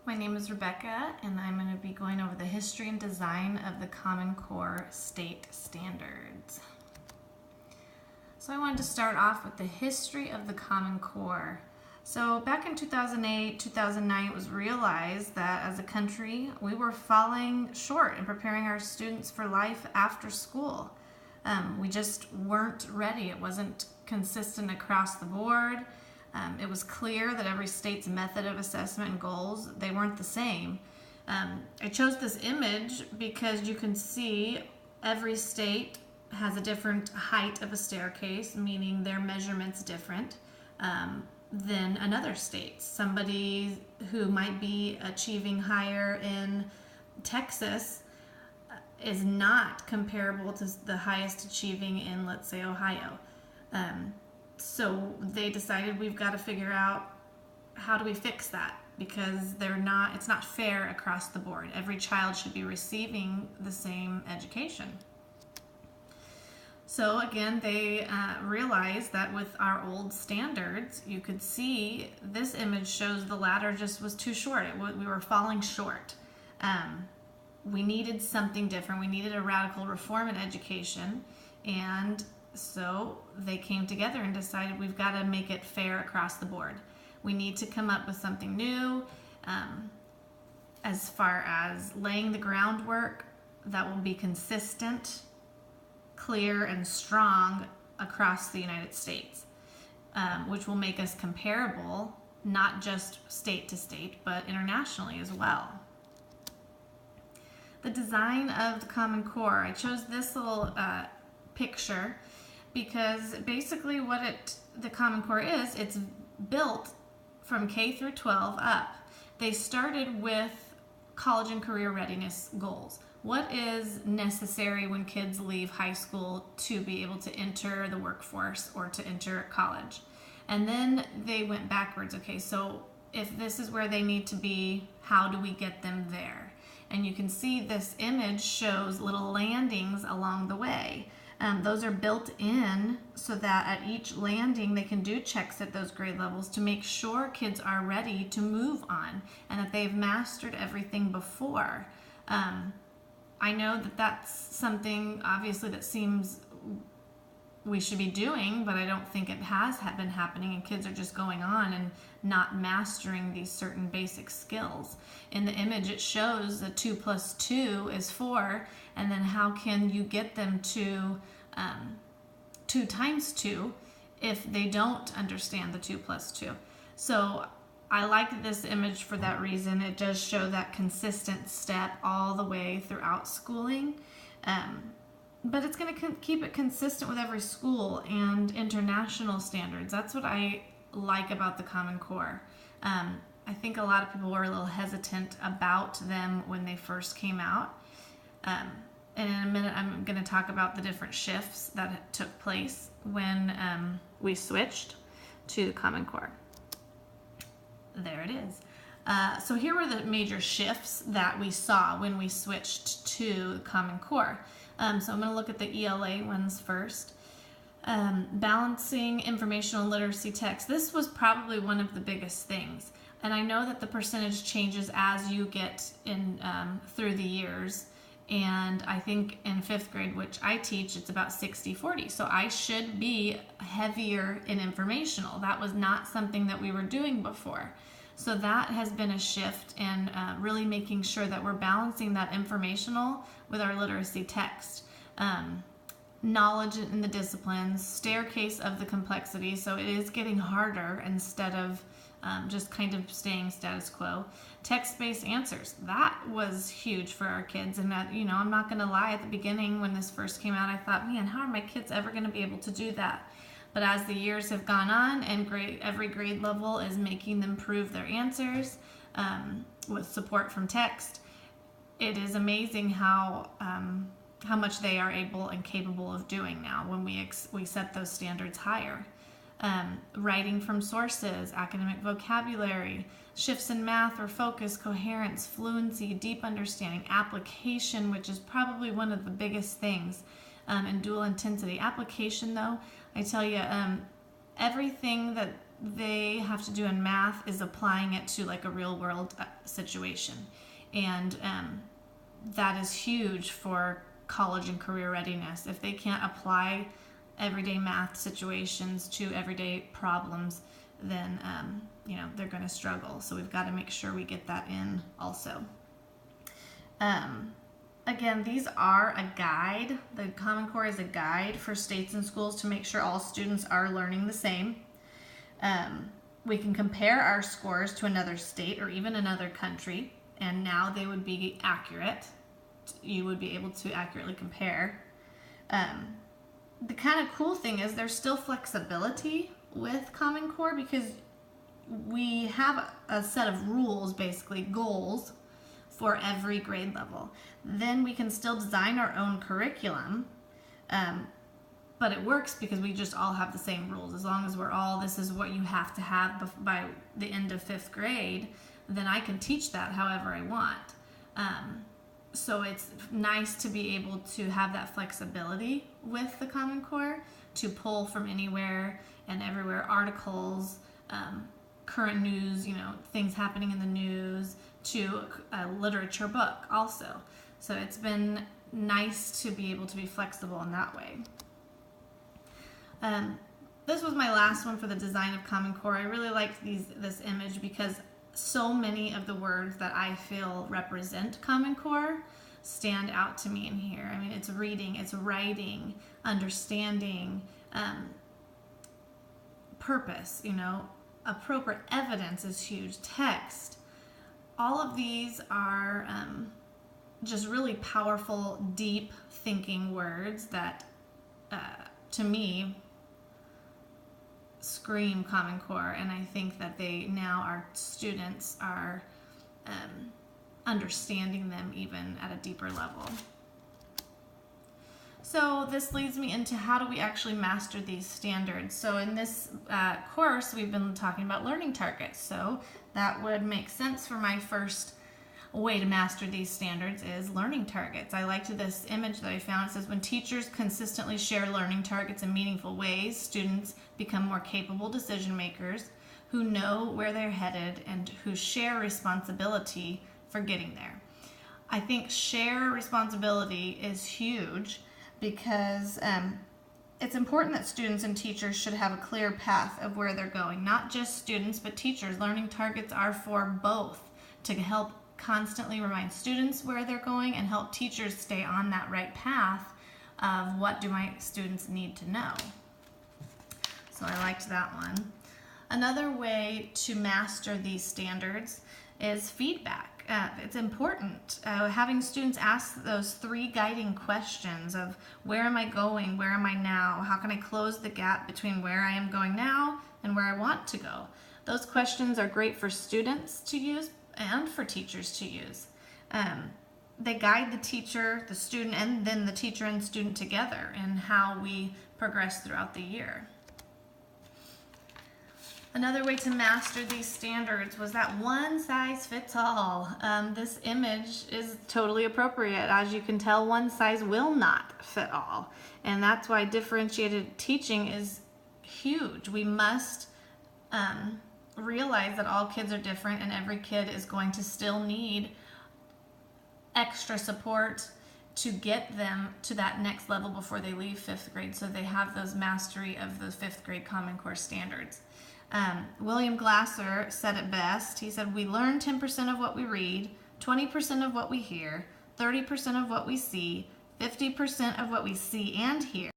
My name is Rebecca, and I'm going to be going over the history and design of the Common Core state standards. So I wanted to start off with the history of the Common Core. So back in 2008, 2009, it was realized that as a country, we were falling short in preparing our students for life after school. We just weren't ready. It wasn't consistent across the board. It was clear that every state's method of assessment and goals, they weren't the same. I chose this image because you can see every state has a different height of a staircase, meaning their measurement's different than another state. Somebody who might be achieving higher in Texas is not comparable to the highest achieving in, let's say, Ohio. So they decided we've got to figure out how do we fix that, because it's not fair across the board. Every child should be receiving the same education. So again, they realized that with our old standards, you could see this image shows the ladder just was too short. We were falling short. We needed something different. We needed a radical reform in education, and so they came together and decided we've got to make it fair across the board. We need to come up with something new as far as laying the groundwork that will be consistent, clear, and strong across the United States, which will make us comparable, not just state to state, but internationally as well. The design of the Common Core, I chose this little picture because basically what the Common Core is, it's built from K through 12 up. They started with college and career readiness goals. What is necessary when kids leave high school to be able to enter the workforce or to enter college? And then they went backwards. Okay, so if this is where they need to be, how do we get them there? And you can see this image shows little landings along the way. Those are built in so that at each landing they can do checks at those grade levels to make sure kids are ready to move on and that they've mastered everything before. I know that that's something obviously that seems we should be doing, but I don't think it has been happening, and kids are just going on and not mastering these certain basic skills. In the image it shows that 2 plus 2 is 4, and then how can you get them to 2 times 2 if they don't understand the 2 plus 2? So I like this image for that reason. It does show that consistent step all the way throughout schooling. But it's going to keep it consistent with every school and international standards. That's what I like about the Common Core. I think a lot of people were a little hesitant about them when they first came out. And in a minute, I'm going to talk about the different shifts that took place when we switched to the Common Core. There it is. So here were the major shifts that we saw when we switched to the Common Core. So I'm going to look at the ELA ones first. Balancing informational literacy text. This was probably one of the biggest things. And I know that the percentage changes as you get in through the years. And I think in 5th grade, which I teach, it's about 60-40. So I should be heavier in informational. That was not something that we were doing before. So that has been a shift in really making sure that we're balancing that informational with our literacy text. Knowledge in the disciplines, staircase of the complexity, so it is getting harder instead of just kind of staying status quo. Text-based answers, that was huge for our kids, and that, I'm not going to lie, at the beginning when this first came out, I thought, man, how are my kids ever going to be able to do that? But as the years have gone on and every grade level is making them prove their answers with support from text, it is amazing how much they are able and capable of doing now when we set those standards higher. Writing from sources, academic vocabulary, shifts in math or focus, coherence, fluency, deep understanding, application, which is probably one of the biggest things, and dual intensity. Application, though, I tell you, everything that they have to do in math is applying it to like a real world situation. And that is huge for college and career readiness. If they can't apply everyday math situations to everyday problems, then they're going to struggle. So we've got to make sure we get that in also. Again, these are a guide. The Common Core is a guide for states and schools to make sure all students are learning the same. We can compare our scores to another state or even another country, and now they would be accurate. You would be able to accurately compare. The kind of cool thing is there's still flexibility with Common Core because we have a set of rules, basically goals, for every grade level. Then we can still design our own curriculum, but it works because we just all have the same rules. As long as we're all, this is what you have to have by the end of 5th grade, then I can teach that however I want. So it's nice to be able to have that flexibility with the Common Core to pull from anywhere and everywhere, articles, current news, things happening in the news, to a literature book also. So it's been nice to be able to be flexible in that way. This was my last one for the design of Common Core. I really liked this image because so many of the words that I feel represent Common Core stand out to me in here. I mean, it's reading, it's writing, understanding, purpose, appropriate evidence is huge, text. All of these are just really powerful, deep thinking words that, to me, scream Common Core, and I think that our students are understanding them even at a deeper level. So this leads me into how do we actually master these standards. So in this course, we've been talking about learning targets. So that would make sense for my first way to master these standards is learning targets. I liked this image that I found. It says, when teachers consistently share learning targets in meaningful ways, students become more capable decision makers who know where they're headed and who share responsibility for getting there. I think share responsibility is huge because it's important that students and teachers should have a clear path of where they're going. Not just students, but teachers. Learning targets are for both, to help constantly remind students where they're going and help teachers stay on that right path of what do my students need to know. So I liked that one. Another way to master these standards is feedback. It's important having students ask those 3 guiding questions of where am I going, where am I now, how can I close the gap between where I am going now and where I want to go. Those questions are great for students to use and for teachers to use. They guide the teacher, the student, and then the teacher and student together in how we progress throughout the year. Another way to master these standards was that one size fits all. This image is totally appropriate. As you can tell, one size will not fit all. And that's why differentiated teaching is huge. We must realize that all kids are different and every kid is going to still need extra support to get them to that next level before they leave 5th grade, so they have those mastery of the 5th grade Common Core standards. William Glasser said it best. He said, we learn 10% of what we read, 20% of what we hear, 30% of what we see, 50% of what we see and hear,